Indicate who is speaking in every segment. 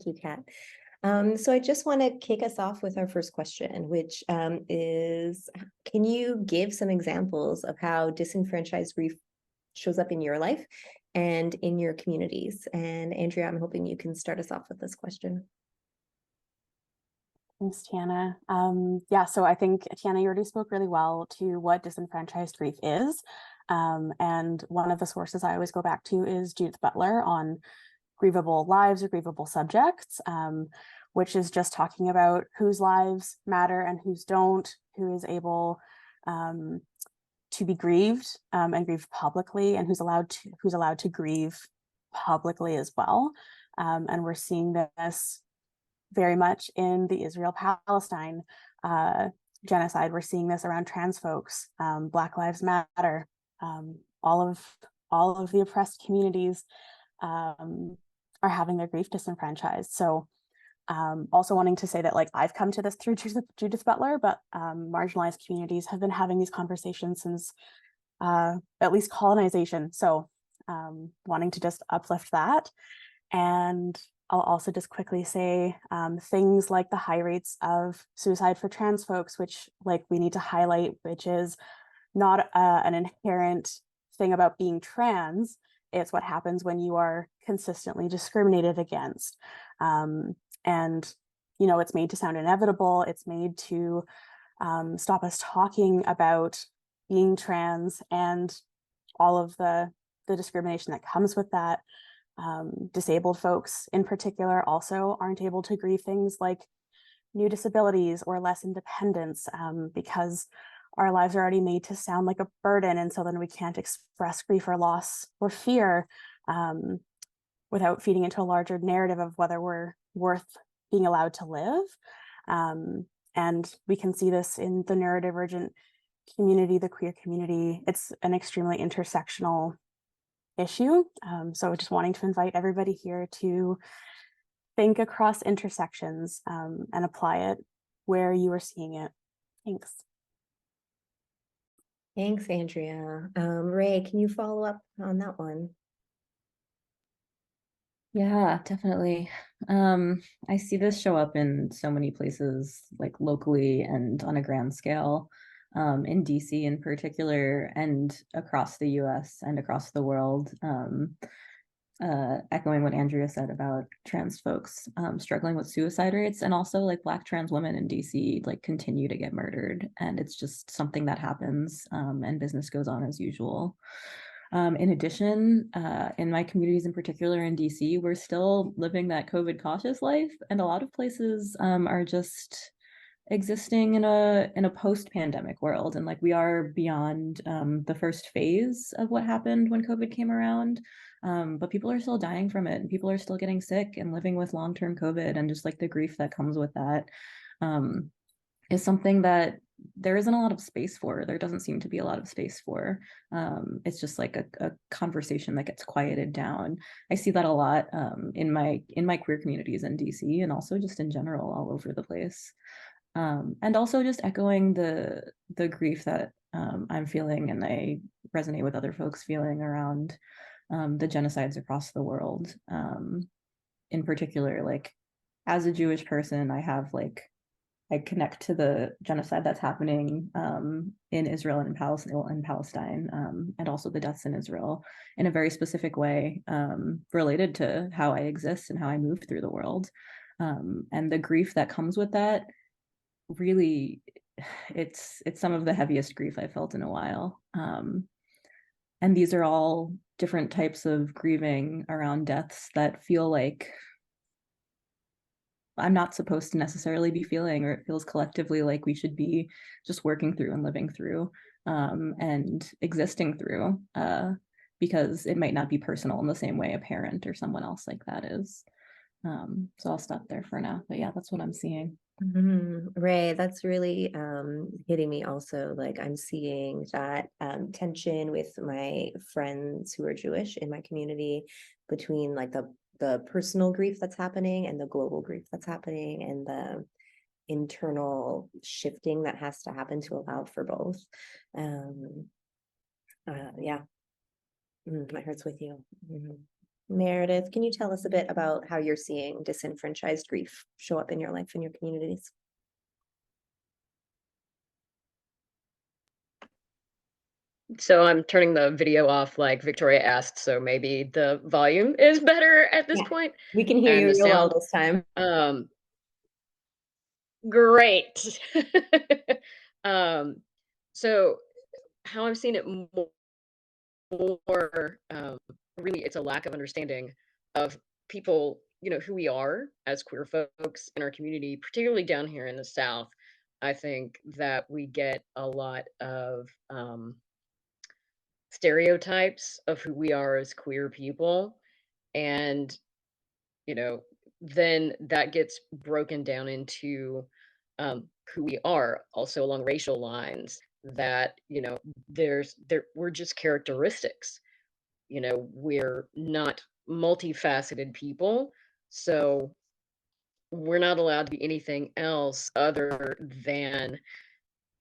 Speaker 1: you, Kat. So I just want to kick us off with our first question, which is, can you give some examples of how disenfranchised grief shows up in your life and in your communities? And Andrea, I'm hoping you can start us off with this question.
Speaker 2: Thanks, Tiana. Yeah, so I think, Tiana, you already spoke really well to what disenfranchised grief is. And one of the sources I always go back to is Judith Butler on grievable lives or grievable subjects, which is just talking about whose lives matter and whose don't, who is able to be grieved and grieve publicly, and who's allowed to grieve publicly as well. And we're seeing this very much in the Israel-Palestine genocide. We're seeing this around trans folks, Black Lives Matter, all of the oppressed communities are having their grief disenfranchised. So also wanting to say that, like, I've come to this through Judith Butler, but marginalized communities have been having these conversations since at least colonization. So wanting to just uplift that. And I'll also just quickly say things like the high rates of suicide for trans folks, which, like, we need to highlight, which is not an inherent thing about being trans. It's what happens when you are consistently discriminated against. And, you know, it's made to sound inevitable. It's made to stop us talking about being trans and all of the discrimination that comes with that. Disabled folks in particular also aren't able to grieve things like new disabilities or less independence because our lives are already made to sound like a burden. And so then we can't express grief or loss or fear without feeding into a larger narrative of whether we're worth being allowed to live. And we can see this in the neurodivergent community, the queer community. It's an extremely intersectional issue. So just wanting to invite everybody here to think across intersections and apply it where you are seeing it. Thanks.
Speaker 1: Thanks, Andrea. Rae, can you follow up on that one?
Speaker 3: Yeah, definitely. I see this show up in so many places, like locally and on a grand scale, in DC in particular, and across the US and across the world. Echoing what Andrea said about trans folks struggling with suicide rates, and also like Black trans women in DC like continue to get murdered, and it's just something that happens, and business goes on as usual. In addition, in my communities in particular in DC, we're still living that COVID cautious life, and a lot of places are just existing in a post-pandemic world, and like we are beyond the first phase of what happened when COVID came around. But people are still dying from it, and people are still getting sick and living with long-term COVID, and just like the grief that comes with that is something that there isn't a lot of space for. There doesn't seem to be a lot of space for. It's just like a conversation that gets quieted down. I see that a lot in my queer communities in DC, and also just in general all over the place. And also just echoing the grief that I'm feeling, and I resonate with other folks feeling around the genocides across the world. In particular, like as a Jewish person, I connect to the genocide that's happening in Israel and in Palestine, and also the deaths in Israel in a very specific way, related to how I exist and how I move through the world. And the grief that comes with that, really, it's some of the heaviest grief I felt in a while. And these are all different types of grieving around deaths that feel like I'm not supposed to necessarily be feeling, or it feels collectively like we should be just working through and living through and existing through, because it might not be personal in the same way a parent or someone else like that is. So I'll stop there for now, but yeah, that's what I'm seeing.
Speaker 1: Rae, that's really hitting me also. Like, I'm seeing that tension with my friends who are Jewish in my community between like the personal grief that's happening and the global grief that's happening, and the internal shifting that has to happen to allow for both. Yeah, my heart's with you. Meredith, can you tell us a bit about how you're seeing disenfranchised grief show up in your life and your communities?
Speaker 4: So I'm turning the video off like Victoria asked, so maybe the volume is better at this
Speaker 1: Yeah,
Speaker 4: point.
Speaker 1: we can hear
Speaker 4: And
Speaker 1: you
Speaker 4: the
Speaker 1: real well
Speaker 4: sound.
Speaker 1: this time.
Speaker 4: Great. So how I'm seeing it more, really it's a lack of understanding of people, who we are as queer folks in our community, particularly down here in the South. I think that we get a lot of stereotypes of who we are as queer people. And, you know, then that gets broken down into who we are also along racial lines that, we're just characteristics. We're not multifaceted people. So we're not allowed to be anything else other than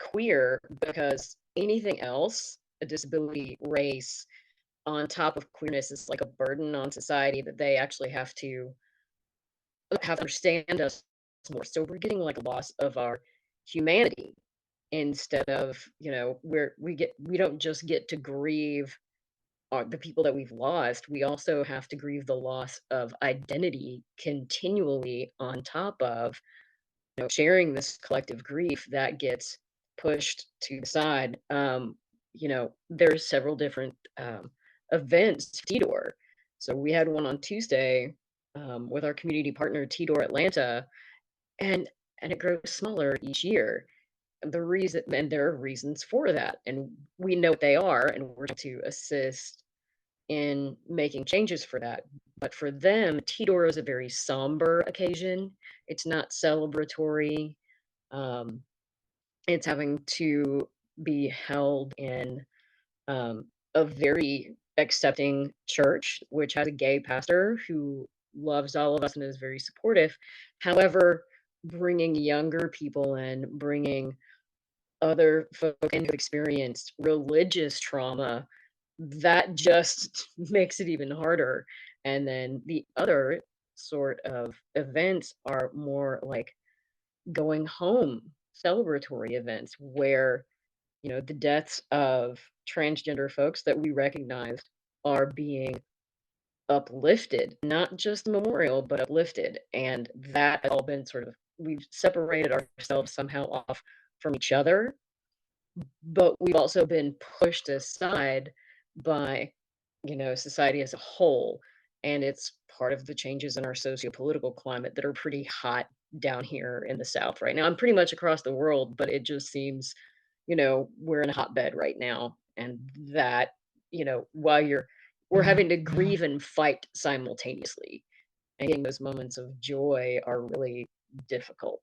Speaker 4: queer, because anything else, a disability, race, on top of queerness, is like a burden on society that they actually have to understand us more. So we're getting like a loss of our humanity, instead of, we don't just get to grieve the people that we've lost. We also have to grieve the loss of identity continually, on top of, sharing this collective grief that gets pushed to the side. There's several different events, TDOR. So we had one on Tuesday with our community partner, TDOR Atlanta, and it grows smaller each year. And there are reasons for that, and we know what they are, and we're trying to assist in making changes for that. But for them, TDOR is a very somber occasion. It's not celebratory. Um, it's having to be held in a very accepting church, which has a gay pastor who loves all of us and is very supportive. However, bringing younger people in, bringing other folk in who've experienced religious trauma, that just makes it even harder. And then the other sort of events are more like going home celebratory events, where the deaths of transgender folks that we recognized are being uplifted, not just a memorial, but uplifted. And that has all been sort of, we've separated ourselves somehow off from each other, but we've also been pushed aside by, society as a whole. And it's part of the changes in our socio-political climate that are pretty hot down here in the South right now. I'm pretty much across the world, but it just seems, we're in a hotbed right now. And that, while we're having to grieve and fight simultaneously, and getting those moments of joy are really difficult.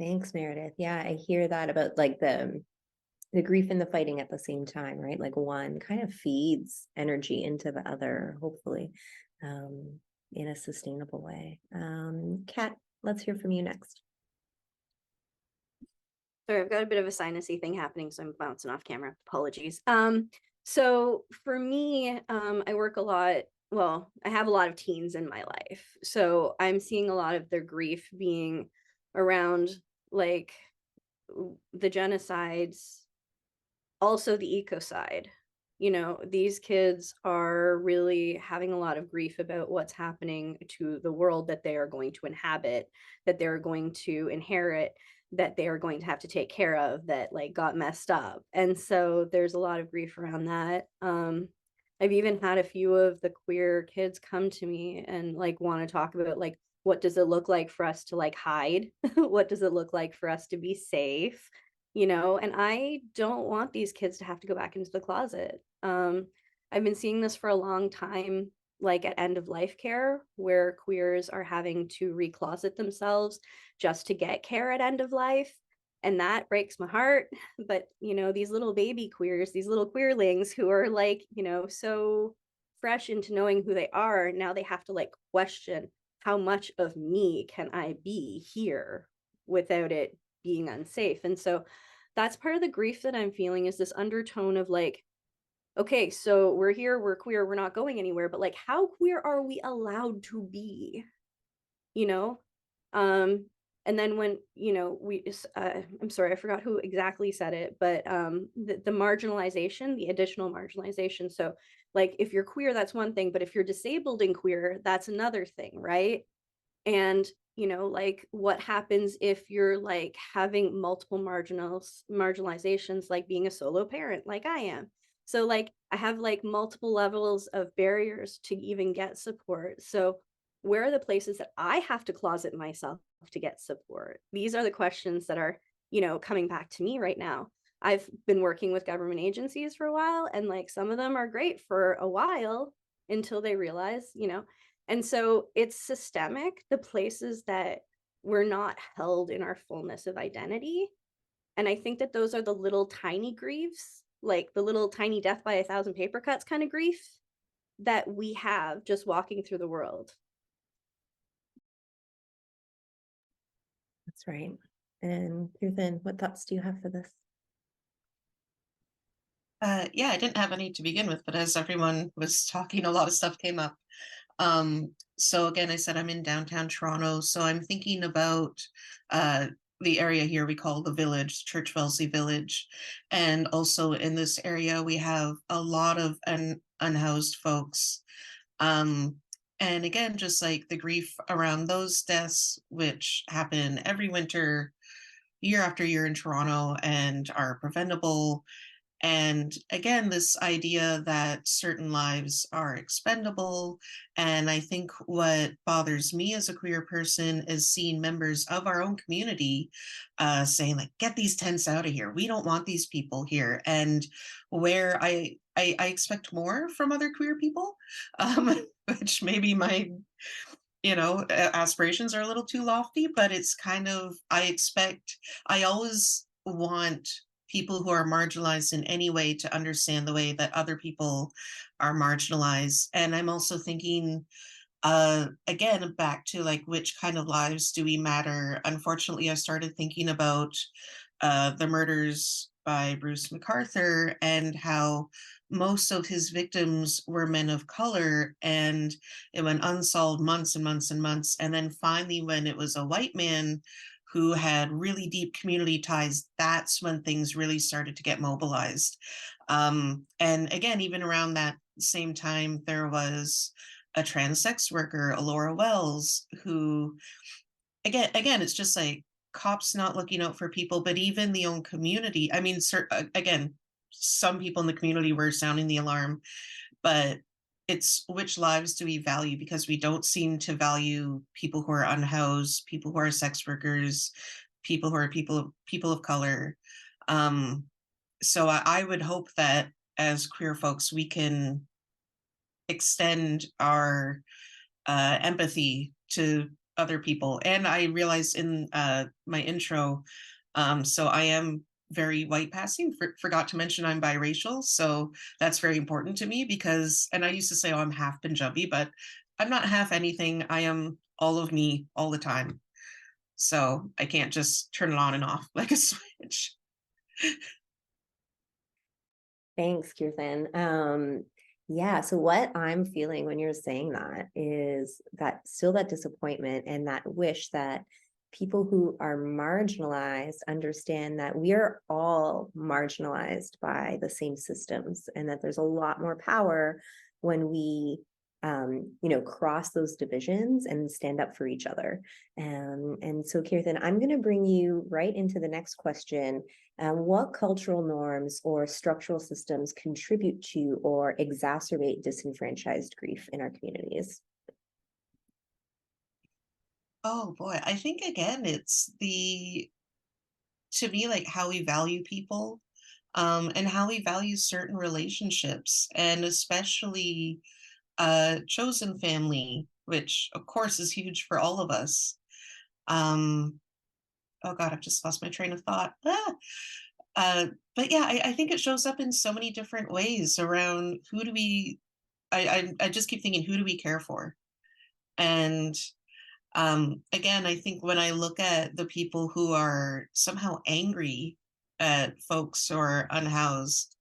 Speaker 1: Thanks, Meredith. Yeah, I hear that about like the grief and the fighting at the same time, right? Like one kind of feeds energy into the other, hopefully, in a sustainable way. Kat, let's hear from you next.
Speaker 5: Sorry, I've got a bit of a sinusy thing happening, so I'm bouncing off camera. Apologies. So for me, I work a lot. Well, I have a lot of teens in my life, so I'm seeing a lot of their grief being around like the genocides, also the ecocide. These kids are really having a lot of grief about what's happening to the world that they are going to inhabit, that they're going to inherit, that they are going to have to take care of, that like got messed up. And so there's a lot of grief around that. I've even had a few of the queer kids come to me and like want to talk about like, what does it look like for us to like hide? What does it look like for us to be safe? And I don't want these kids to have to go back into the closet. I've been seeing this for a long time, like at end of life care, where queers are having to recloset themselves just to get care at end of life. And that breaks my heart. But, these little baby queers, these little queerlings who are like, so fresh into knowing who they are, now they have to like question, how much of me can I be here without it being unsafe? And so that's part of the grief that I'm feeling, is this undertone of like, okay, so we're here, we're queer, we're not going anywhere, but like, how queer are we allowed to be? You know? And then when, you know, I'm sorry, I forgot who exactly said it, but the marginalization, the additional marginalization. So like, if you're queer, that's one thing, but if you're disabled and queer, that's another thing, right? And you know, like, what happens if you're like having multiple marginalizations, like being a solo parent like I am? So like, I have like multiple levels of barriers to even get support. So where are the places that I have to closet myself to get support? These are the questions that are, you know, coming back to me right now. I've been working with government agencies for a while, and like, some of them are great for a while until they realize, you know. And so it's systemic, the places that we're not held in our fullness of identity. And I think that those are the little tiny griefs, like the little tiny death by 1,000 paper cuts kind of grief that we have just walking through the world.
Speaker 1: That's right. And Kirthan, what thoughts do you have for this?
Speaker 6: Yeah, I didn't have any to begin with, but as everyone was talking, a lot of stuff came up. So again, I said I'm in downtown Toronto, so I'm thinking about the area here we call the Village, Church Wellesley Village. And also in this area, we have a lot of unhoused folks. And again, just like the grief around those deaths, which happen every winter, year after year in Toronto and are preventable. And again, this idea that certain lives are expendable. And I think what bothers me as a queer person is seeing members of our own community saying, like, get these tents out of here. We don't want these people here. And where I expect more from other queer people, which maybe my aspirations are a little too lofty, but it's kind of, I always want people who are marginalized in any way to understand the way that other people are marginalized. And I'm also thinking, again, back to like, which kind of lives do we matter? Unfortunately, I started thinking about the murders by Bruce McArthur and how most of his victims were men of color, and it went unsolved months and months and months. And then finally, when it was a white man who had really deep community ties, that's when things really started to get mobilized. And again, even around that same time, there was a trans sex worker, Alora Wells, who, again, it's just like cops not looking out for people, but even the own community. I mean, again, some people in the community were sounding the alarm, but it's which lives do we value? Because we don't seem to value people who are unhoused, people who are sex workers, people who are people of color. So I would hope that as queer folks, we can extend our empathy to other people. And I realized in my intro, so I am very white passing, forgot to mention I'm biracial. So that's very important to me because, and I used to say, oh, I'm half Punjabi, but I'm not half anything. I am all of me all the time. So I can't just turn it on and off like a switch.
Speaker 1: Thanks, Kirthan. Yeah, so what I'm feeling when you're saying that is that still that disappointment and that wish that people who are marginalized understand that we are all marginalized by the same systems, and that there's a lot more power when we cross those divisions and stand up for each other. And so Kirthan, I'm going to bring you right into the next question. What cultural norms or structural systems contribute to or exacerbate disenfranchised grief in our communities?
Speaker 6: Oh boy, I think again, it's to me, like how we value people, and how we value certain relationships, and especially chosen family, which of course is huge for all of us. Oh God, I've just lost my train of thought. But yeah, I think it shows up in so many different ways around who do we, I just keep thinking, who do we care for? And again, I think when I look at the people who are somehow angry at folks who are unhoused,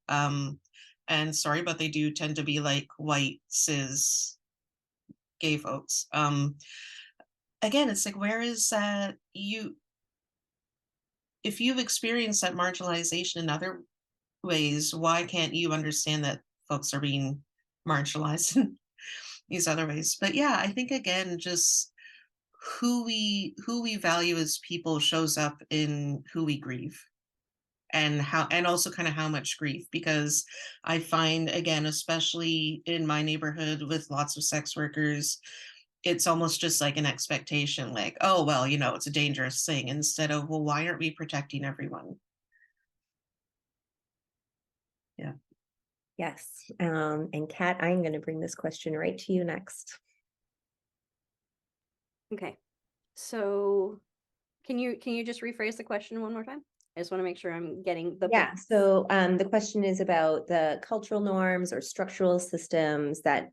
Speaker 6: And sorry, but they do tend to be like white, cis, gay folks. Again, it's like, where is that if you've experienced that marginalization in other ways, why can't you understand that folks are being marginalized in these other ways? But yeah, I think again, just who we value as people shows up in who we grieve, and also kind of how much grief, because I find, again, especially in my neighborhood with lots of sex workers, it's almost just like an expectation, like, oh well, it's a dangerous thing, instead of, well, why aren't we protecting everyone? Yeah.
Speaker 1: Yes. And Kat, I'm going to bring this question right to you next.
Speaker 5: Okay. So can you just rephrase the question one more time? I just want to make sure I'm getting the
Speaker 1: Yeah.
Speaker 5: point.
Speaker 1: So the question is about the cultural norms or structural systems that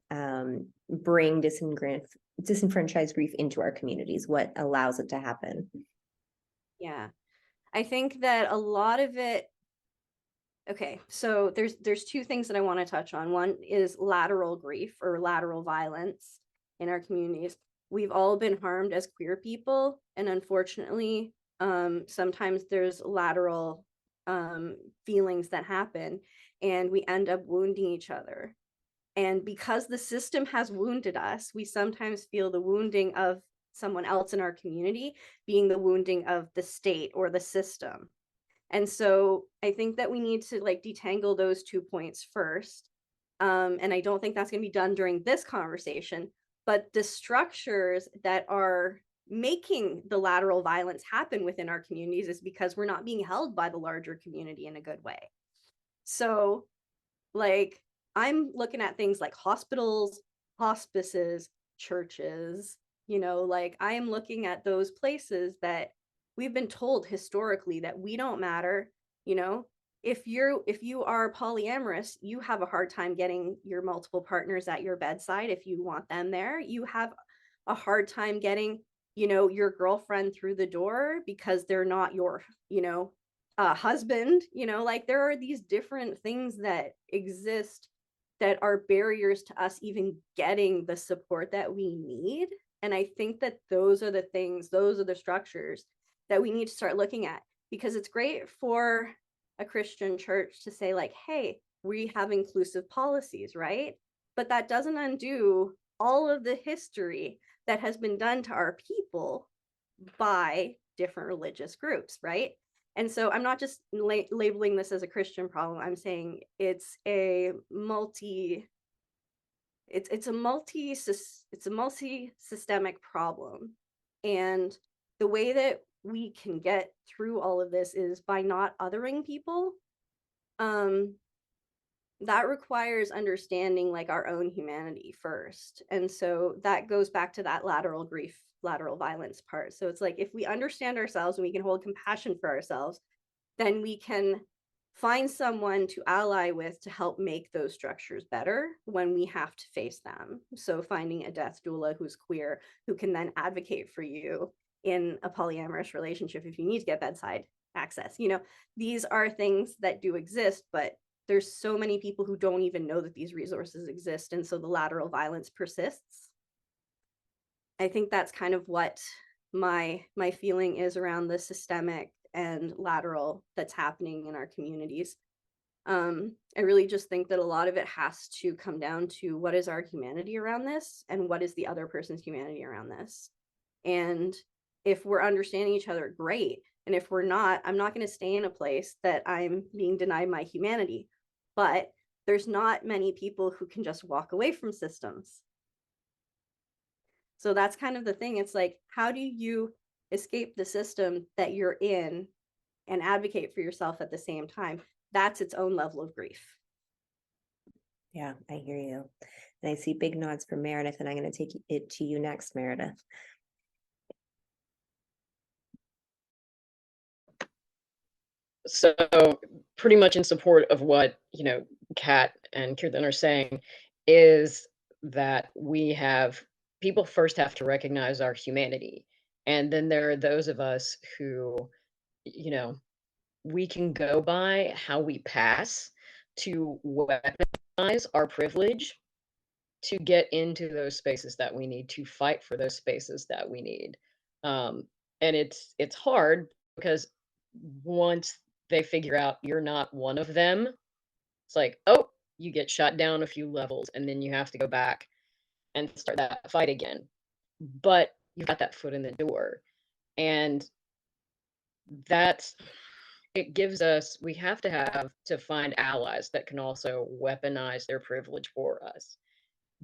Speaker 1: bring disenfranchised grief into our communities. What allows it to happen?
Speaker 5: Yeah. I think that a lot of it. Okay, so there's two things that I want to touch on. One is lateral grief or lateral violence in our communities. We've all been harmed as queer people, and unfortunately, sometimes there's lateral feelings that happen, and we end up wounding each other. And because the system has wounded us, we sometimes feel the wounding of someone else in our community being the wounding of the state or the system. And so I think that we need to like detangle those 2 points first. And I don't think that's going to be done during this conversation, but the structures that are making the lateral violence happen within our communities is because we're not being held by the larger community in a good way. So like I'm looking at things like hospitals, hospices, churches, like I am looking at those places that we've been told historically that we don't matter. If you are polyamorous, you have a hard time getting your multiple partners at your bedside. If you want them there, you have a hard time getting your girlfriend through the door because they're not your husband. Like there are these different things that exist that are barriers to us even getting the support that we need. And I think that those are the structures that we need to start looking at, because it's great for a Christian church to say like, hey, we have inclusive policies, right? But that doesn't undo all of the history that has been done to our people by different religious groups, right? And so I'm not just labeling this as a Christian problem. I'm saying it's a multi-systemic problem. And the way that we can get through all of this is by not othering people. That requires understanding like our own humanity first. And so that goes back to that lateral grief, lateral violence part. So it's like, if we understand ourselves and we can hold compassion for ourselves, then we can find someone to ally with to help make those structures better when we have to face them. So finding a death doula who's queer, who can then advocate for you in a polyamorous relationship if you need to get bedside access. These are things that do exist, but there's so many people who don't even know that these resources exist. And so the lateral violence persists. I think that's kind of what my feeling is around the systemic and lateral that's happening in our communities. I really just think that a lot of it has to come down to what is our humanity around this and what is the other person's humanity around this. And if we're understanding each other, great. And if we're not, I'm not going to stay in a place that I'm being denied my humanity. But there's not many people who can just walk away from systems. So that's kind of the thing. It's like, how do you escape the system that you're in and advocate for yourself at the same time? That's its own level of grief.
Speaker 1: Yeah, I hear you. And I see big nods from Meredith, and I'm going to take it to you next, Meredith.
Speaker 4: So pretty much in support of what, Kat and Kirthan are saying, is that people first have to recognize our humanity. And then there are those of us who, we can go by how we pass, to weaponize our privilege to get into those spaces that we need, to fight for those spaces that we need. And it's hard because once they figure out you're not one of them, it's like, oh, you get shot down a few levels, and then you have to go back and start that fight again. But you've got that foot in the door. And that's it gives us we have to find allies that can also weaponize their privilege for us.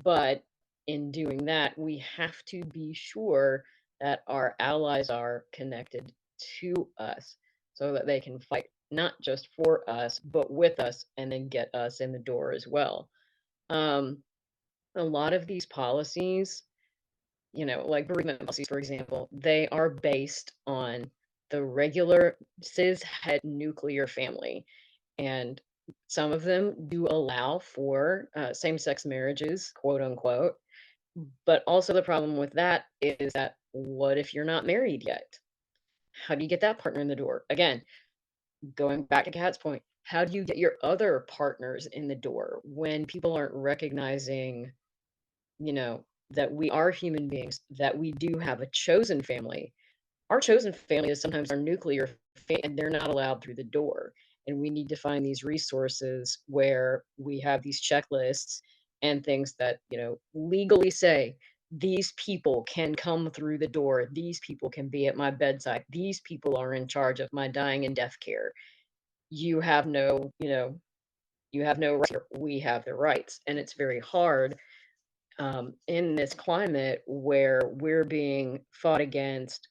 Speaker 4: But in doing that, we have to be sure that our allies are connected to us so that they can fight not just for us, but with us and then get us in the door as well. A lot of these policies, like bereavement policies, for example, they are based on the regular cis het nuclear family. And some of them do allow for same-sex marriages, quote unquote. But also the problem with that is that what if you're not married yet? How do you get that partner in the door? Again, going back to Kat's point, how do you get your other partners in the door when people aren't recognizing, that we are human beings, that we do have a chosen family? Our chosen family is sometimes our nuclear family, and they're not allowed through the door. And we need to find these resources where we have these checklists and things that, legally say these people can come through the door. These people can be at my bedside. These people are in charge of my dying and death care. You have no, rights here. We have the rights. And it's very hard in this climate where we're being fought against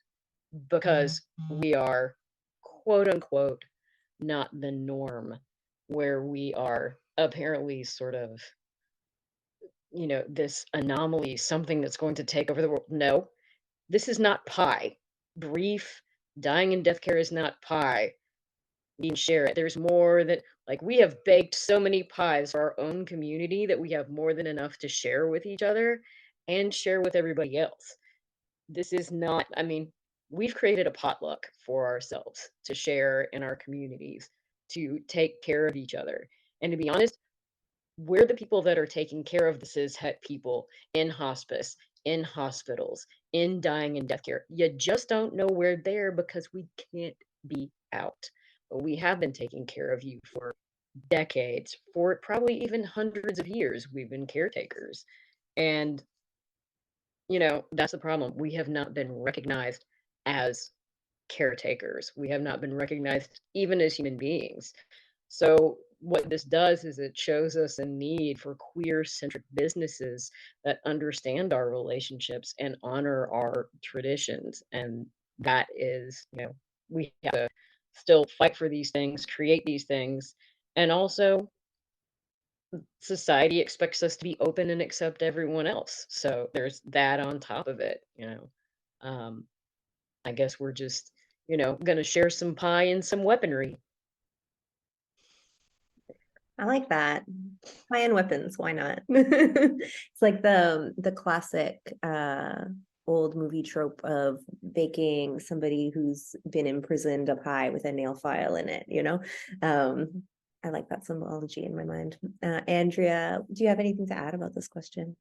Speaker 4: because we are, quote unquote, not the norm, where we are apparently sort of, this anomaly, something that's going to take over the world. No, this is not pie. Grief, dying in death care is not pie. We can share it. There's more that, like, we have baked so many pies for our own community that we have more than enough to share with each other and share with everybody else. This is not, we've created a potluck for ourselves to share in our communities, to take care of each other. And to be honest, we're the people that are taking care of the cis het people in hospice, in hospitals, in dying and death care. You just don't know we're there because we can't be out. But we have been taking care of you for decades, for probably even hundreds of years. We've been caretakers. And that's the problem. We have not been recognized as caretakers. We have not been recognized even as human beings. So what this does is it shows us a need for queer-centric businesses that understand our relationships and honor our traditions. And that is, we have to still fight for these things, create these things, and also society expects us to be open and accept everyone else. So there's that on top of it, I guess we're just, going to share some pie and some weaponry.
Speaker 1: I like that. Pie and weapons, why not? It's like the classic old movie trope of baking somebody who's been imprisoned a pie with a nail file in it, I like that symbology in my mind. Andrea, do you have anything to add about this question?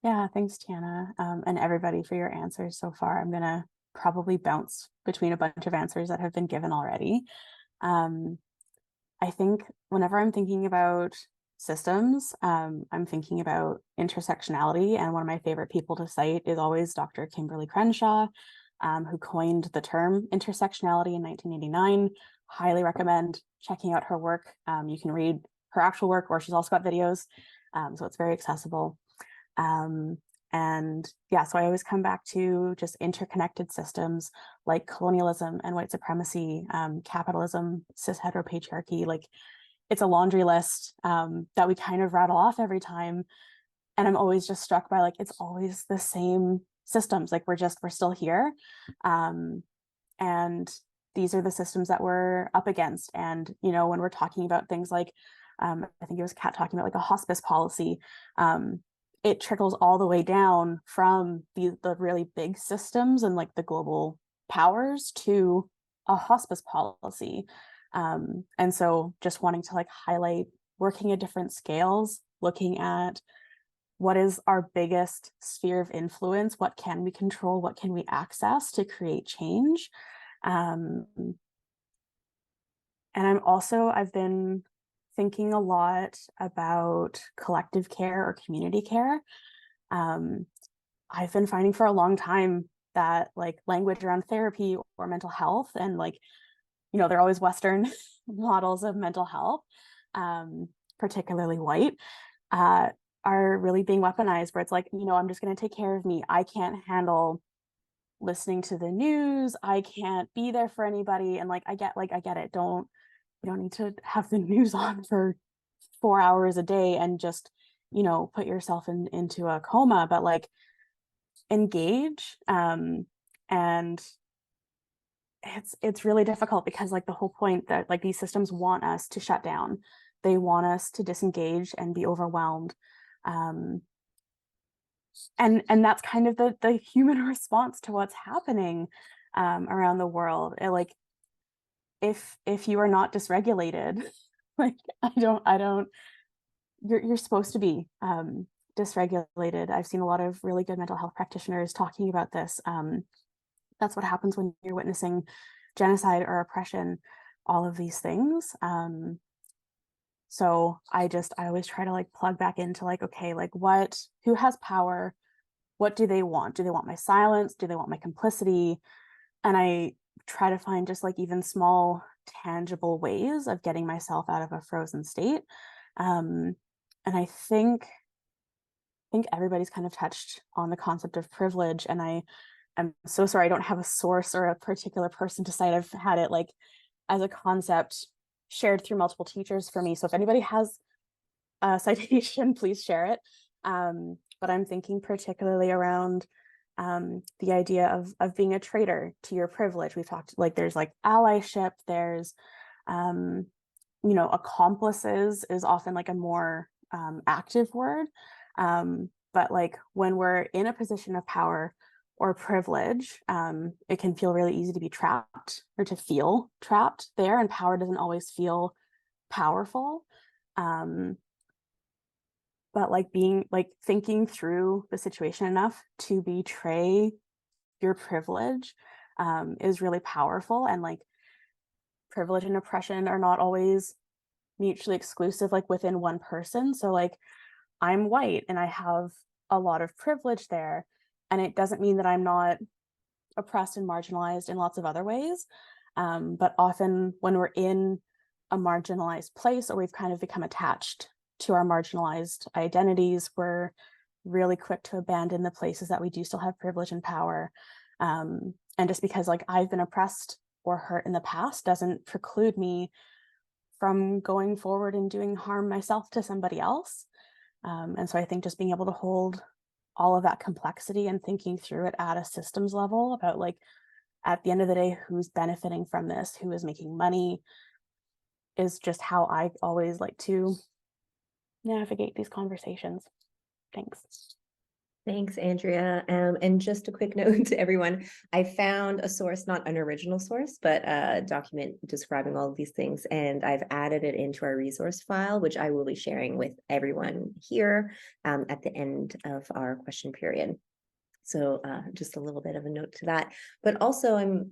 Speaker 2: Yeah, thanks, Tiana, and everybody for your answers so far. I'm going to probably bounce between a bunch of answers that have been given already. I think whenever I'm thinking about systems, I'm thinking about intersectionality, and one of my favorite people to cite is always Dr. Kimberly Crenshaw, who coined the term intersectionality in 1989. Highly recommend checking out her work. You can read her actual work, or she's also got videos, so it's very accessible. And yeah, so I always come back to just interconnected systems like colonialism and white supremacy, capitalism, cis heteropatriarchy. Like, it's a laundry list that we kind of rattle off every time. And I'm always just struck by, like, it's always the same systems. Like, we're still here. And these are the systems that we're up against. And, when we're talking about things like, I think it was Kat talking about like a hospice policy, it trickles all the way down from the really big systems and like the global powers to a hospice policy. And so just wanting to like highlight working at different scales, looking at what is our biggest sphere of influence, what can we control, what can we access to create change. And I've been thinking a lot about collective care or community care. I've been finding for a long time that like language around therapy or mental health, and like, you know, they're always Western models of mental health, particularly white, are really being weaponized, where it's like, you know, I'm just going to take care of me. I can't handle listening to the news. I can't be there for anybody. And like, I get it. You don't need to have the news on for 4 hours a day and just, you know, put yourself into a coma, but like engage. And it's really difficult because like the whole point that like these systems want us to shut down. They want us to disengage and be overwhelmed. And that's kind of the human response to what's happening around the world. Like if you are not dysregulated, like you're supposed to be dysregulated. I've seen a lot of really good mental health practitioners talking about this. That's what happens when you're witnessing genocide or oppression, all of these things. So I always try to like plug back into like, okay, like who has power? What do they want? Do they want my silence? Do they want my complicity? And I try to find just like even small, tangible ways of getting myself out of a frozen state. And I think everybody's kind of touched on the concept of privilege. And I'm so sorry I don't have a source or a particular person to cite. I've had it like as a concept shared through multiple teachers for me. So if anybody has a citation, please share it. But I'm thinking particularly around the idea of being a traitor to your privilege. We've talked like there's like allyship, there's you know, accomplices is often like a more active word. But like when we're in a position of power or privilege, it can feel really easy to be trapped or to feel trapped there, and power doesn't always feel powerful. But like thinking through the situation enough to betray your privilege is really powerful. And like privilege and oppression are not always mutually exclusive, like within one person. So like I'm white and I have a lot of privilege there, and it doesn't mean that I'm not oppressed and marginalized in lots of other ways. But often when we're in a marginalized place, or we've kind of become attached to our marginalized identities, we're really quick to abandon the places that we do still have privilege and power. And just because like I've been oppressed or hurt in the past doesn't preclude me from going forward and doing harm myself to somebody else. And so I think just being able to hold all of that complexity and thinking through it at a systems level about like, at the end of the day, who's benefiting from this, who is making money, is just how I always like to navigate these conversations. Thanks.
Speaker 1: Thanks, Andrea. And just a quick note to everyone, I found a source, not an original source, but a document describing all of these things, and I've added it into our resource file, which I will be sharing with everyone here at the end of our question period. So just a little bit of a note to that. But also I'm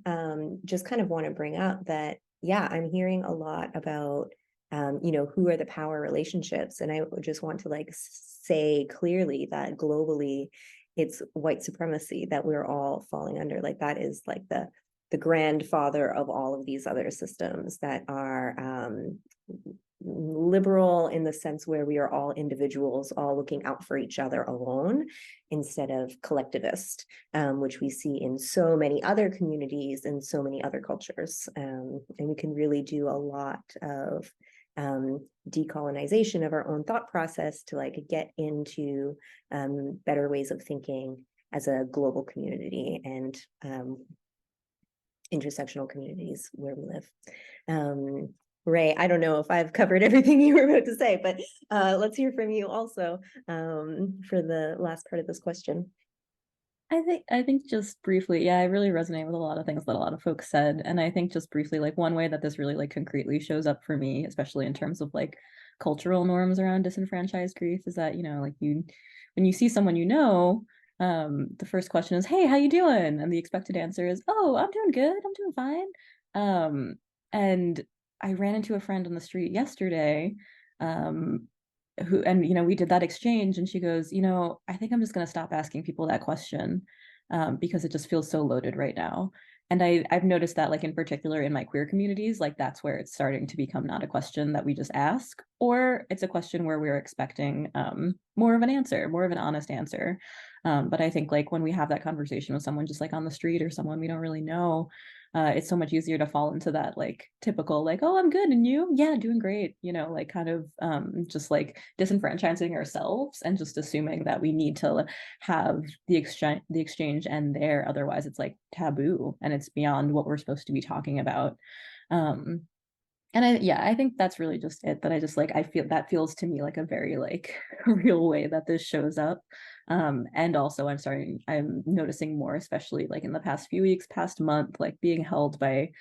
Speaker 1: just kind of want to bring up that, yeah, I'm hearing a lot about you know, who are the power relationships? And I just want to like say clearly that globally, it's white supremacy that we're all falling under. Like that is like the grandfather of all of these other systems that are liberal in the sense where we are all individuals, all looking out for each other alone, instead of collectivist, which we see in so many other communities and so many other cultures. And we can really do a lot of decolonization of our own thought process to like get into better ways of thinking as a global community and intersectional communities where we live. Rae, I don't know if I've covered everything you were about to say, but let's hear from you also for the last part of this question.
Speaker 3: I think just briefly, yeah, I really resonate with a lot of things that a lot of folks said. And I think just briefly, like one way that this really like concretely shows up for me, especially in terms of like cultural norms around disenfranchised grief, is that, like when you see someone the first question is, "Hey, how you doing?" And the expected answer is, "Oh, I'm doing good, I'm doing fine." And I ran into a friend on the street yesterday, um, we did that exchange, and she goes, I think I'm just going to stop asking people that question, because it just feels so loaded right now. And I've noticed that, like, in particular in my queer communities, like that's where it's starting to become not a question that we just ask, or it's a question where we're expecting more of an answer, more of an honest answer. But I think like when we have that conversation with someone just like on the street or someone we don't really know, it's so much easier to fall into that like typical like, "Oh, I'm good, and you?" "Yeah, doing great," like kind of just like disenfranchising ourselves and just assuming that we need to have the exchange end there, otherwise it's like taboo and it's beyond what we're supposed to be talking about. um and I think that's really just it, that I just like, I feel that feels to me like a very like real way that this shows up. And also I'm noticing more, especially like in the past few weeks, past month, like being held by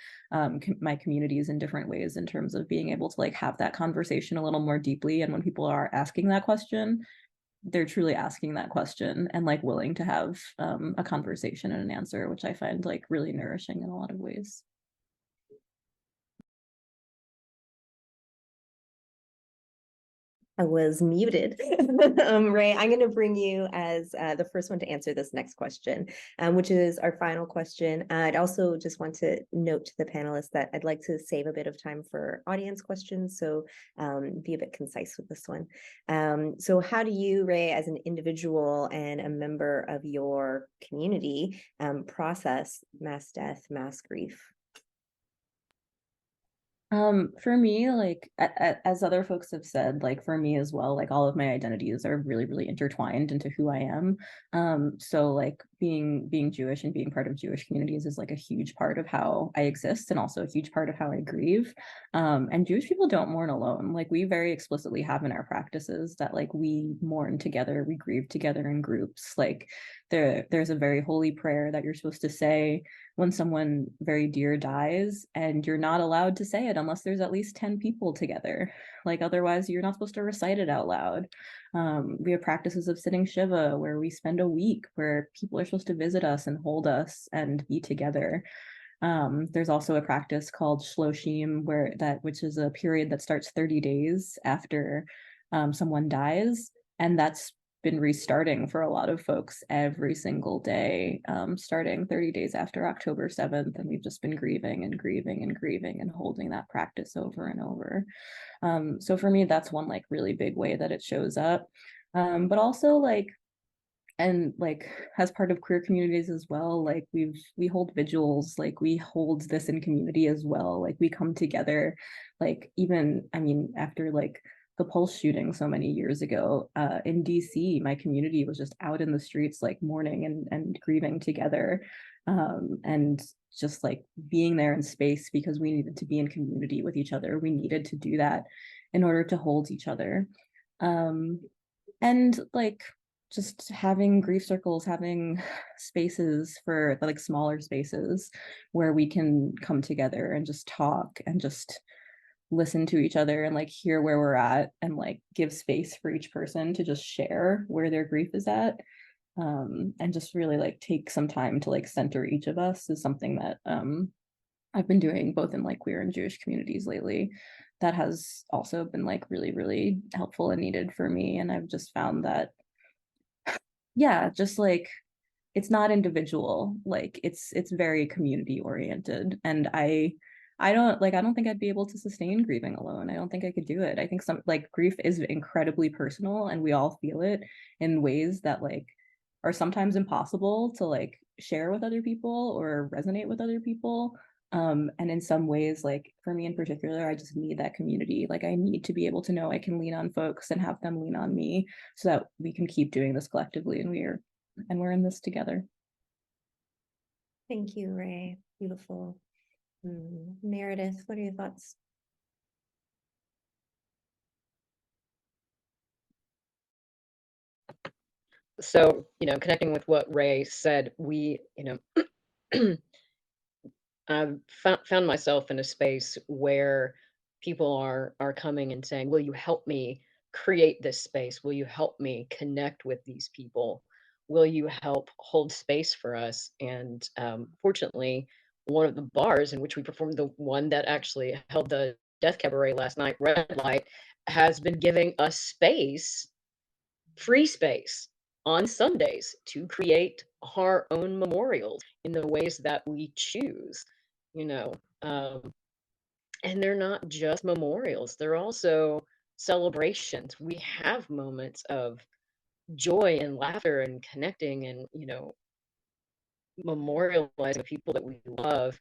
Speaker 3: my communities in different ways in terms of being able to like have that conversation a little more deeply. And when people are asking that question, they're truly asking that question and like willing to have a conversation and an answer, which I find like really nourishing in a lot of ways.
Speaker 1: I was muted. Rae, I'm going to bring you as the first one to answer this next question, which is our final question. I'd also just want to note to the panelists that I'd like to save a bit of time for audience questions, so be a bit concise with this one. So how do you, Rae, as an individual and a member of your community, process mass death, mass grief?
Speaker 3: For me, like as other folks have said, like for me as well, like all of my identities are really, really intertwined into who I am. So like being Jewish and being part of Jewish communities is like a huge part of how I exist and also a huge part of how I grieve. And Jewish people don't mourn alone. Like we very explicitly have in our practices that like we mourn together, we grieve together in groups. Like there's a very holy prayer that you're supposed to say when someone very dear dies, and you're not allowed to say it unless there's at least 10 people together. Like otherwise you're not supposed to recite it out loud. We have practices of sitting Shiva where we spend a week where people are supposed to visit us and hold us and be together. There's also a practice called Shloshim, which is a period that starts 30 days after someone dies, and that's been restarting for a lot of folks every single day, starting 30 days after October 7th. And we've just been grieving and grieving and grieving and holding that practice over and over. So for me, that's one like really big way that it shows up. But also like, and like as part of queer communities as well, like we hold vigils, like we hold this in community as well. Like we come together, like even, I mean, after like the Pulse shooting so many years ago, in DC, my community was just out in the streets like mourning and grieving together, and just like being there in space because we needed to be in community with each other. We needed to do that in order to hold each other. And like just having grief circles, having spaces for like smaller spaces where we can come together and just talk and just listen to each other and like hear where we're at and like give space for each person to just share where their grief is at, and just really like take some time to like center each of us is something that I've been doing both in like queer and Jewish communities lately. That has also been like really, really helpful and needed for me. And I've just found that, yeah, just like it's not individual, like it's very community oriented. And I don't think I'd be able to sustain grieving alone. I don't think I could do it. I think some like grief is incredibly personal and we all feel it in ways that like are sometimes impossible to like share with other people or resonate with other people. And in some ways, like for me in particular, I just need that community. Like I need to be able to know I can lean on folks and have them lean on me so that we can keep doing this collectively, and we're in this together.
Speaker 1: Thank you, Rae. Beautiful. Meredith, what are your thoughts?
Speaker 4: So, connecting with what Rae said, I've found myself in a space where people are coming and saying, "Will you help me create this space? Will you help me connect with these people? Will you help hold space for us?" And fortunately, one of the bars in which we performed, the one that actually held the Death Cabaret last night, Red Light, has been giving us space, free space, on Sundays to create our own memorials in the ways that we choose, you know. Um, and they're not just memorials, they're also celebrations. We have moments of joy and laughter and connecting and, memorializing people that we love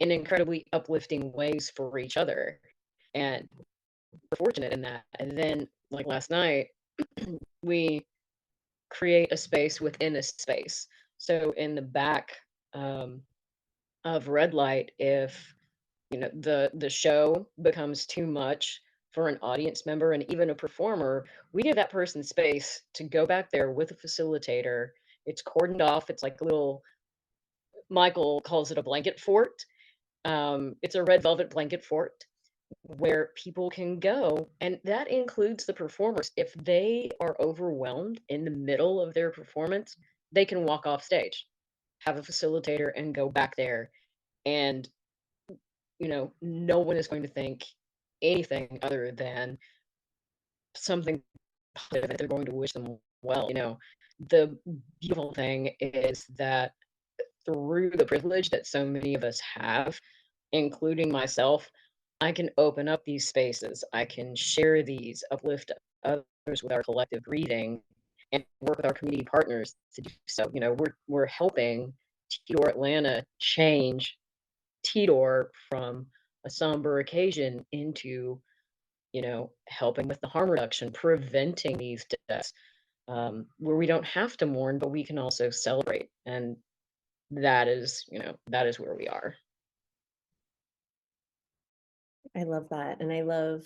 Speaker 4: in incredibly uplifting ways for each other. And we're fortunate in that. And then, like last night, we create a space within a space. So in the back of Red Light, if the show becomes too much for an audience member and even a performer, we give that person space to go back there with a facilitator. It's cordoned off. It's like a little, Michael calls it a blanket fort. It's a red velvet blanket fort where people can go, and that includes the performers. If they are overwhelmed in the middle of their performance, they can walk off stage, have a facilitator, and go back there. And, no one is going to think anything other than something positive, that they're going to wish them well. The beautiful thing is that through the privilege that so many of us have, including myself, I can open up these spaces. I can share these, uplift others with our collective grieving, and work with our community partners to do so. We're helping Tidor Atlanta change Tidor from a somber occasion into, helping with the harm reduction, preventing these deaths, where we don't have to mourn, but we can also celebrate. And that is where we are.
Speaker 1: I love that. And I love,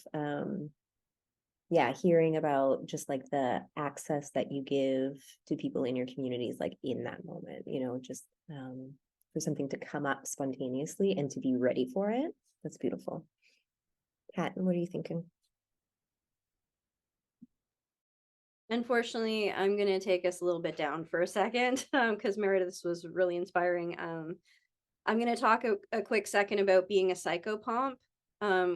Speaker 1: hearing about just like the access that you give to people in your communities, like in that moment, just for something to come up spontaneously and to be ready for it. That's beautiful. Kat, what are you thinking?
Speaker 5: Unfortunately, I'm going to take us a little bit down for a second because Meredith was really inspiring. I'm going to talk a quick second about being a psychopomp,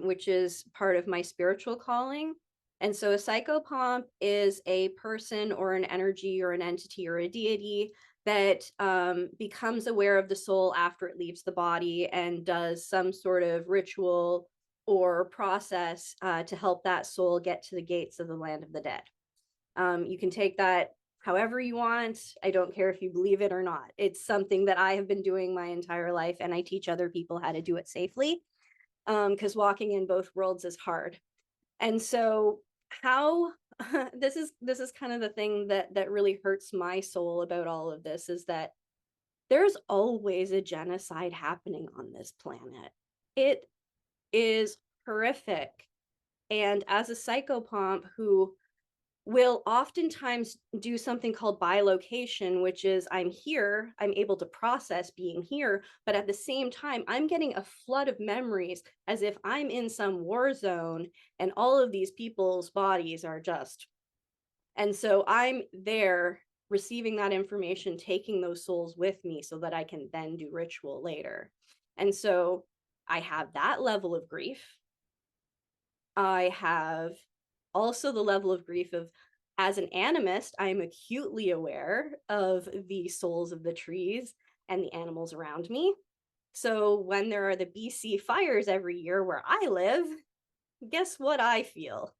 Speaker 5: which is part of my spiritual calling. And so a psychopomp is a person or an energy or an entity or a deity that becomes aware of the soul after it leaves the body and does some sort of ritual or process to help that soul get to the gates of the land of the dead. You can take that however you want. I don't care if you believe it or not. It's something that I have been doing my entire life, and I teach other people how to do it safely, because walking in both worlds is hard. And so how this is kind of the thing that really hurts my soul about all of this, is that there's always a genocide happening on this planet. It is horrific. And as a psychopomp who will oftentimes do something called bilocation, which is I'm here, I'm able to process being here, but at the same time, I'm getting a flood of memories as if I'm in some war zone and all of these people's bodies are just. And so I'm there receiving that information, taking those souls with me so that I can then do ritual later. And so I have that level of grief. I have also the level of grief of, as an animist, I am acutely aware of the souls of the trees and the animals around me. So when there are the BC fires every year where I live, guess what I feel?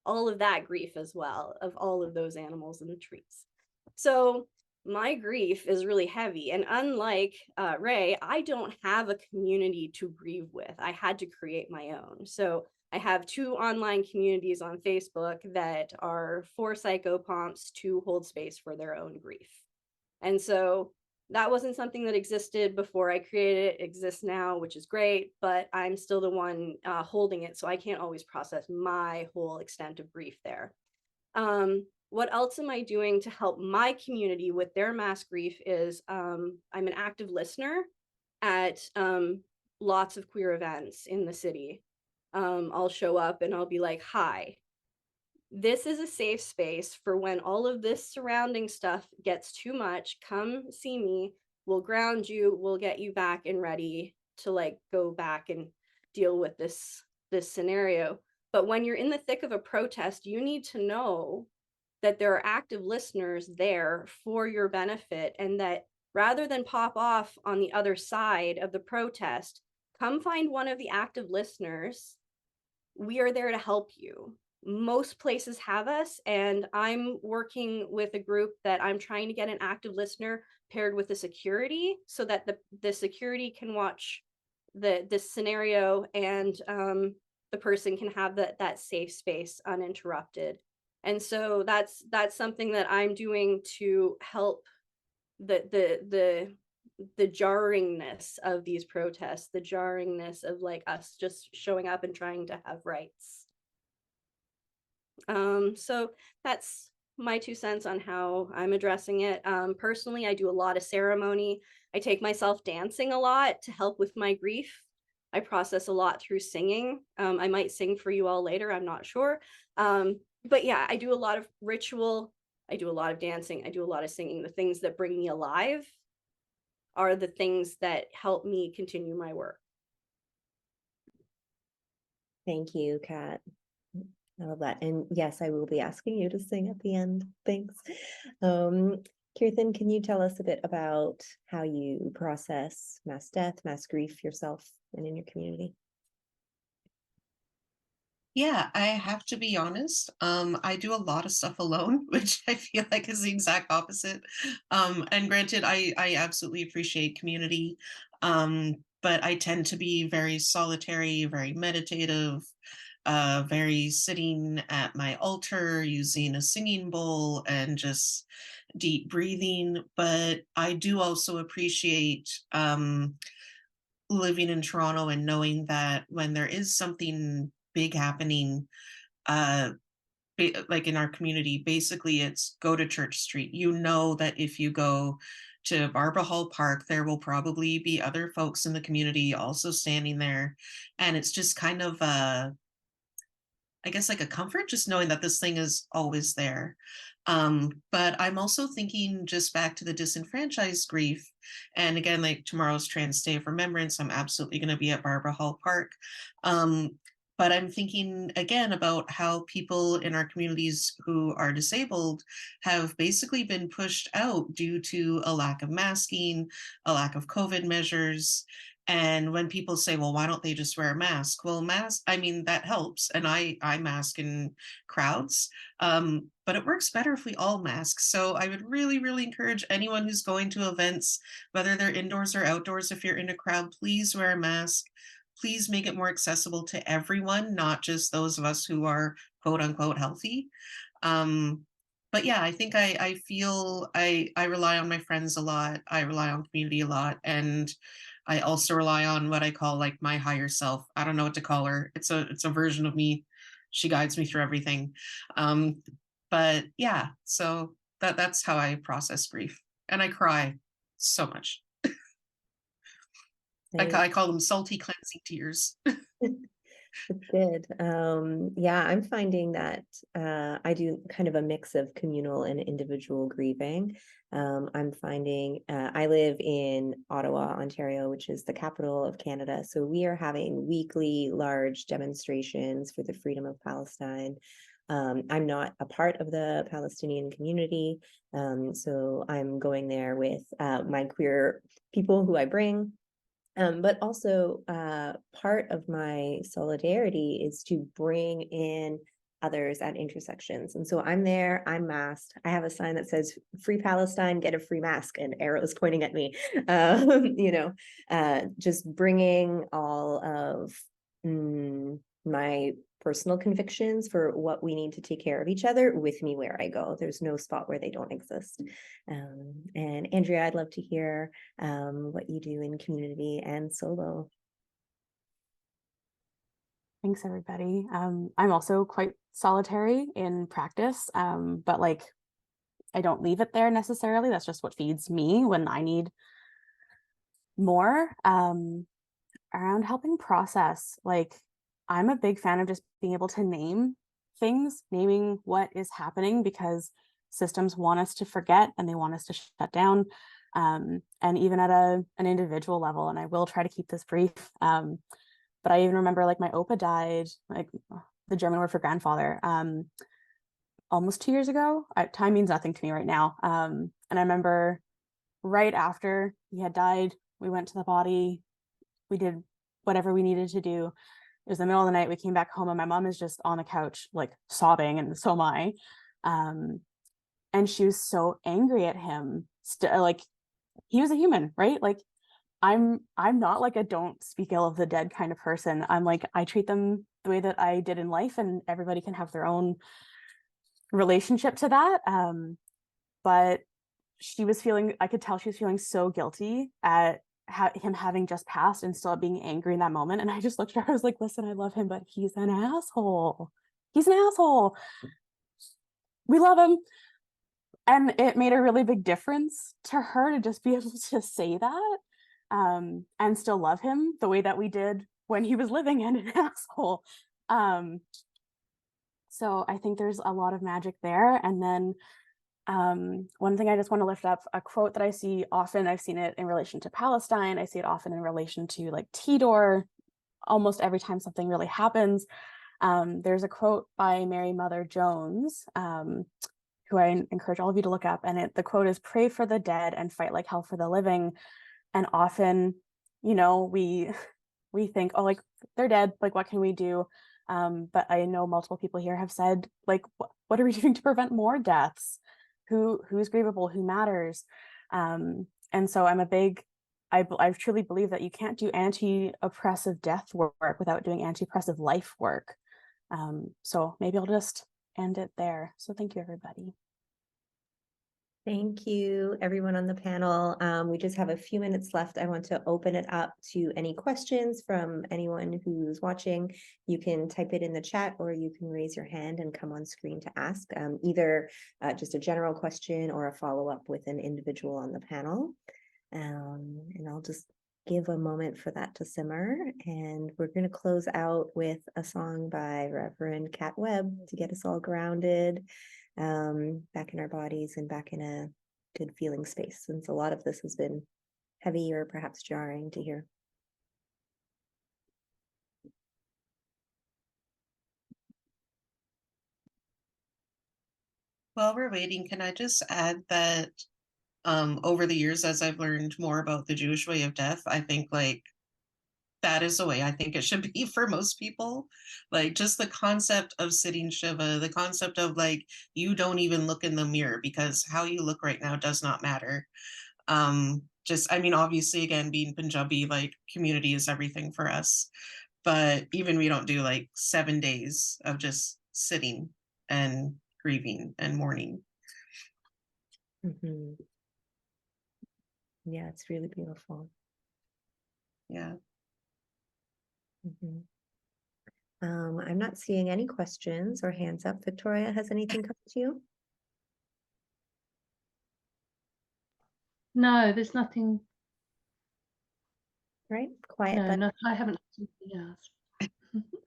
Speaker 5: All of that grief as well, of all of those animals and the trees. So my grief is really heavy. And unlike Rae, I don't have a community to grieve with. I had to create my own. So I have 2 online communities on Facebook that are for psychopomps to hold space for their own grief. And so that wasn't something that existed before I created it. It exists now, which is great, but I'm still the one holding it. So I can't always process my whole extent of grief there. what else am I doing to help my community with their mass grief is I'm an active listener at lots of queer events in the city. I'll show up and I'll be like, hi, this is a safe space for when all of this surrounding stuff gets too much. Come see me. We'll ground you. We'll get you back and ready to like go back and deal with this scenario. But when you're in the thick of a protest, you need to know that there are active listeners there for your benefit, and that rather than pop off on the other side of the protest, come find one of the active listeners. We are there to help you. Most places have us, and I'm working with a group that I'm trying to get an active listener paired with the security so that the security can watch this scenario, and the person can have that safe space uninterrupted. And so that's something that I'm doing to help the jarringness of these protests, the jarringness of like us just showing up and trying to have rights. So that's my 2 cents on how I'm addressing it. Personally, I do a lot of ceremony. I take myself dancing a lot to help with my grief. I process a lot through singing. I might sing for you all later, I'm not sure. But yeah, I do a lot of ritual. I do a lot of dancing. I do a lot of singing. The things that bring me alive are the things that help me continue my work.
Speaker 1: Thank you, Kat. I love that. And yes, I will be asking you to sing at the end. Thanks. Kirthan, can you tell us a bit about how you process mass death, mass grief yourself and in your community?
Speaker 6: Yeah, I have to be honest. I do a lot of stuff alone, which I feel like is the exact opposite. And granted, I absolutely appreciate community, but I tend to be very solitary, very meditative, very sitting at my altar using a singing bowl and just deep breathing. But I do also appreciate living in Toronto and knowing that when there is something big happening, like in our community, basically it's go to Church Street. You know that if you go to Barbara Hall Park, there will probably be other folks in the community also standing there. And it's just kind of I guess like a comfort, just knowing that this thing is always there. But I'm also thinking just back to the disenfranchised grief. And again, like tomorrow's Trans Day of Remembrance, I'm absolutely going to be at Barbara Hall Park. But I'm thinking again about how people in our communities who are disabled have basically been pushed out due to a lack of masking, a lack of COVID measures. And when people say, well, why don't they just wear a mask? Well, I mean, that helps. And I mask in crowds, but it works better if we all mask. So I would really, really encourage anyone who's going to events, whether they're indoors or outdoors, if you're in a crowd, please wear a mask. Please make it more accessible to everyone, not just those of us who are quote unquote healthy. But yeah, I think I feel I rely on my friends a lot. I rely on community a lot. And I also rely on what I call like my higher self. I don't know what to call her. It's a version of me. She guides me through everything. But yeah, so that's how I process grief. And I cry so much. I call them salty cleansing tears.
Speaker 1: It's good. Yeah, I'm finding that I do kind of a mix of communal and individual grieving. I'm finding I live in Ottawa, Ontario, which is the capital of Canada. So we are having weekly large demonstrations for the freedom of Palestine. I'm not a part of the Palestinian community, so I'm going there with my queer people who I bring. But also part of my solidarity is to bring in others at intersections. And so I'm there, I'm masked. I have a sign that says "Free Palestine, get a free mask," and arrows pointing at me. Just bringing all of my personal convictions for what we need to take care of each other with me where I go. There's no spot where they don't exist. And Andrea, I'd love to hear what you do in community and solo.
Speaker 2: Thanks, everybody. I'm also quite solitary in practice, but like I don't leave it there necessarily. That's just what feeds me when I need more. Around helping process, like I'm a big fan of just being able to name things, naming what is happening, because systems want us to forget and they want us to shut down. And even at an individual level, and I will try to keep this brief, but I even remember like my Opa died, like the German word for grandfather, almost 2 years ago. Time means nothing to me right now. And I remember right after he had died, we went to the body, we did whatever we needed to do. It was the middle of the night. We came back home and my mom is just on the couch, like sobbing, and so am I. And she was so angry at him. Like he was a human, right? Like I'm not like a don't speak ill of the dead kind of person. I'm like, I treat them the way that I did in life, and everybody can have their own relationship to that. But she was feeling, I could tell she was feeling so guilty at him having just passed and still being angry in that moment. And I just looked at her, I was like, listen, I love him, but he's an asshole. He's an asshole. We love him. And it made a really big difference to her to just be able to say that, and still love him the way that we did when he was living and an asshole. So I think there's a lot of magic there. And then one thing I just want to lift up, a quote that I see often, I've seen it in relation to Palestine, I see it often in relation to like Tidor, almost every time something really happens. There's a quote by Mary Mother Jones, who I encourage all of you to look up, and the quote is, "Pray for the dead and fight like hell for the living." And often, you know, we think, oh, like they're dead, like what can we do? But I know multiple people here have said, like, what are we doing to prevent more deaths? Who's grievable, who matters? And so I truly believe that you can't do anti-oppressive death work without doing anti-oppressive life work. So maybe I'll just end it there. So thank you, everybody.
Speaker 1: Thank you, everyone on the panel. We just have a few minutes left. I want to open it up to any questions from anyone who's watching. You can type it in the chat, or you can raise your hand and come on screen to ask either just a general question or a follow-up with an individual on the panel. And I'll just give a moment for that to simmer. And we're going to close out with a song by Reverend Cat Webb to get us all grounded, back in our bodies and back in a good feeling space, since a lot of this has been heavy or perhaps jarring to hear.
Speaker 6: While we're waiting, can I just add that over the years, as I've learned more about the Jewish way of death, I think like that is the way I think it should be for most people. Like just the concept of sitting Shiva, the concept of like, you don't even look in the mirror because how you look right now does not matter. I mean, obviously, again, being Punjabi, like community is everything for us. But even we don't do like 7 days of just sitting and grieving and mourning.
Speaker 1: Mm-hmm. Yeah, it's really beautiful.
Speaker 6: Yeah.
Speaker 1: Mm-hmm. I'm not seeing any questions or hands up. Victoria, has anything come to you?
Speaker 7: No, there's nothing.
Speaker 1: Right, quiet.
Speaker 7: No,
Speaker 1: But
Speaker 7: no, I haven't. Yes.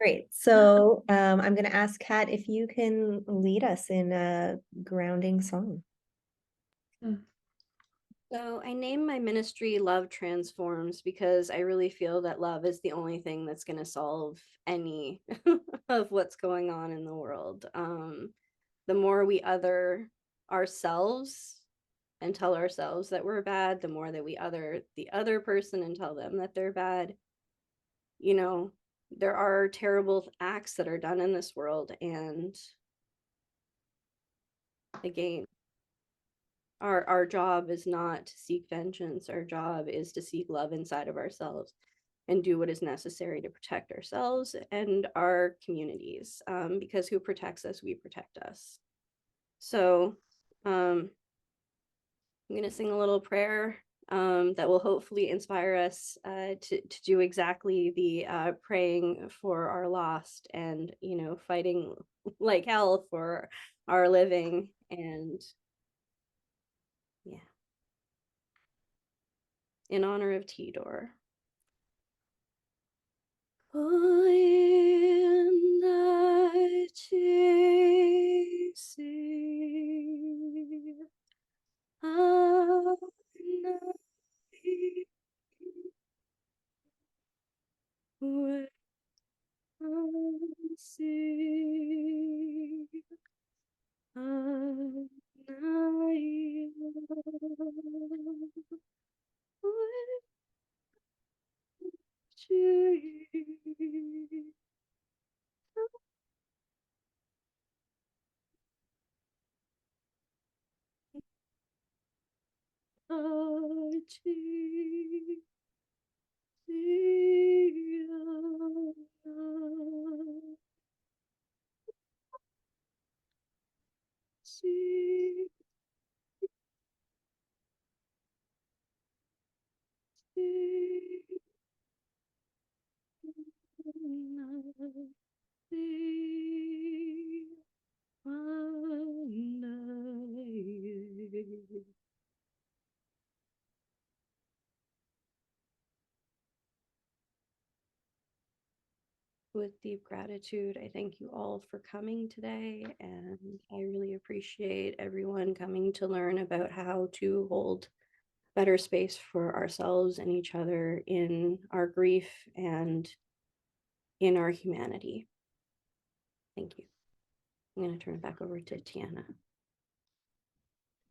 Speaker 1: great. So I'm going to ask Kat if you can lead us in a grounding song.
Speaker 5: So I named my ministry Love Transforms because I really feel that love is the only thing that's going to solve any of what's going on in the world. The more we other ourselves and tell ourselves that we're bad, the more that we other the other person and tell them that they're bad. You know, there are terrible acts that are done in this world, and again, our job is not to seek vengeance. Our job is to seek love inside of ourselves and do what is necessary to protect ourselves and our communities, because who protects us, we protect us. So I'm going to sing a little prayer that will hopefully inspire us to do exactly the praying for our lost and, you know, fighting like hell for our living. And yeah, in honor of Tidor. With deep gratitude, I thank you all for coming today, and I really appreciate everyone coming to learn about how to hold better space for ourselves and each other in our grief and in our humanity. Thank you. I'm going to turn it back over to Tiana.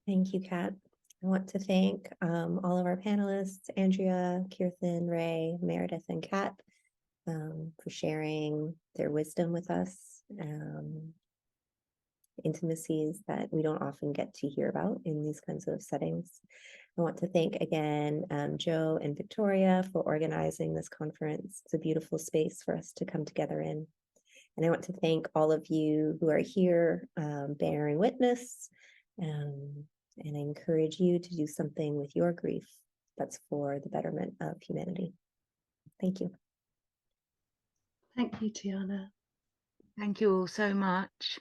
Speaker 1: Thank you, Kat. I want to thank all of our panelists, Andrea, Kirthan, Rae, Meredith, and Kat, for sharing their wisdom with us, intimacies that we don't often get to hear about in these kinds of settings. I want to thank again Joe and Victoria for organizing this conference. It's a beautiful space for us to come together in. And I want to thank all of you who are here bearing witness. And I encourage you to do something with your grief that's for the betterment of humanity. Thank you.
Speaker 7: Thank you, Tiana.
Speaker 8: Thank you all so much.